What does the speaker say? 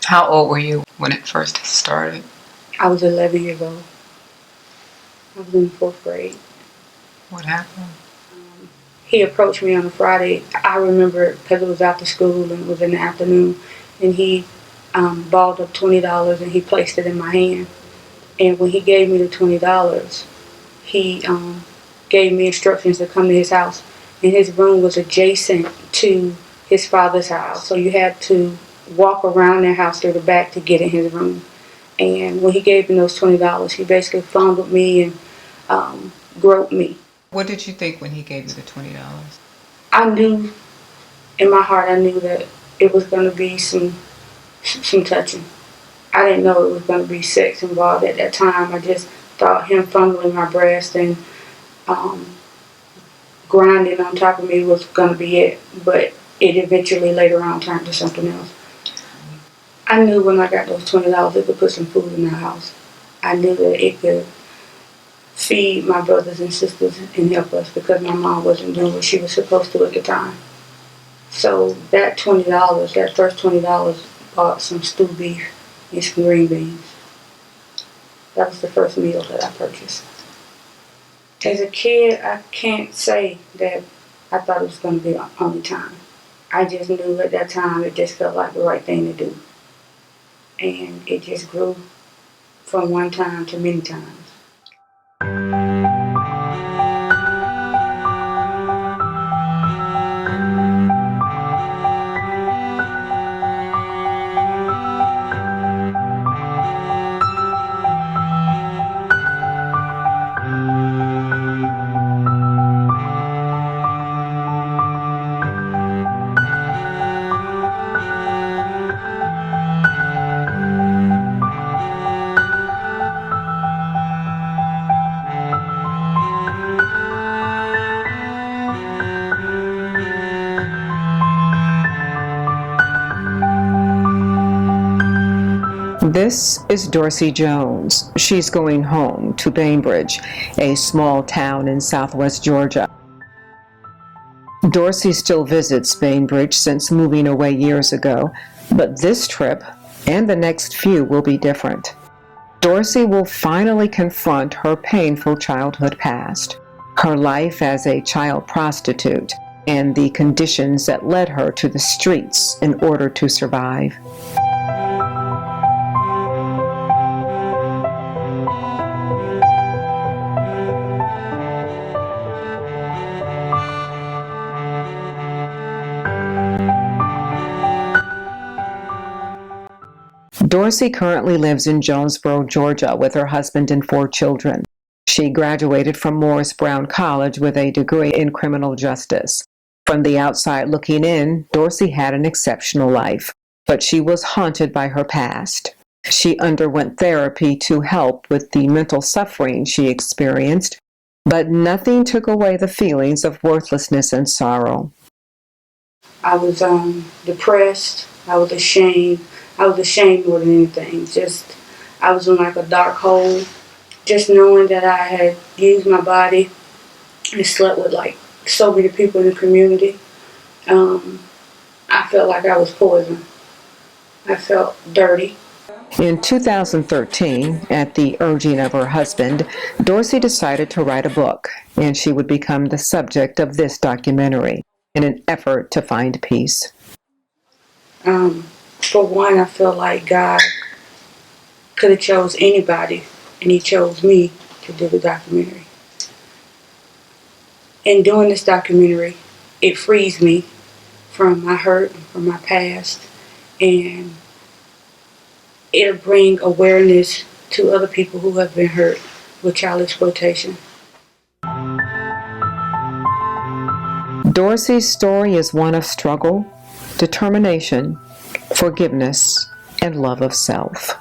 How old were you when it first started? I was 11 years old. I was in 4th grade. What happened? He approached me on a Friday. I remember because it was after school and it was in the afternoon, and he balled up $20 and he placed it in my hand. And when he gave me the $20, he gave me instructions to come to his house. And his room was adjacent to his father's house, so you had to walk around their house through the back to get in his room. And when he gave me those $20, he basically fondled me and groped me. What did you think when he gave you the $20? I knew, in my heart, I knew that it was going to be some touching. I didn't know it was going to be sex involved at that time. I just thought him fondling my breast and grinding on top of me was going to be it. But it eventually later on turned to something else. I knew when I got those $20 it could put some food in our house. I knew that it could feed my brothers and sisters and help us because my mom wasn't doing what she was supposed to at the time. So that $20, that first $20 bought some stew beef and some green beans. That was the first meal that I purchased. As a kid, I can't say that I thought it was going to be the only time. I just knew at that time it just felt like the right thing to do. And it just grew from one time to many times. This is Dorsey Jones. She's going home to Bainbridge, a small town in southwest Georgia. Dorsey still visits Bainbridge since moving away years ago, but this trip and the next few will be different. Dorsey will finally confront her painful childhood past, her life as a child prostitute, and the conditions that led her to the streets in order to survive. Dorsey currently lives in Jonesboro, Georgia, with her husband and 4 children. She graduated from Morris Brown College with a degree in criminal justice. From the outside looking in, Dorsey had an exceptional life, but she was haunted by her past. She underwent therapy to help with the mental suffering she experienced, but nothing took away the feelings of worthlessness and sorrow. I was depressed. I was ashamed. I was ashamed more than anything. I was in like a dark hole. Just knowing that I had used my body and slept with like so many people in the community, I felt like I was poison. I felt dirty. In 2013, at the urging of her husband, Dorsey decided to write a book, and she would become the subject of this documentary in an effort to find peace. For one, I feel like God could have chose anybody, and He chose me to do the documentary. In doing this documentary, it frees me from my hurt, from my past, and it'll bring awareness to other people who have been hurt with child exploitation. Dorsey's story is one of struggle, determination, forgiveness, and love of self.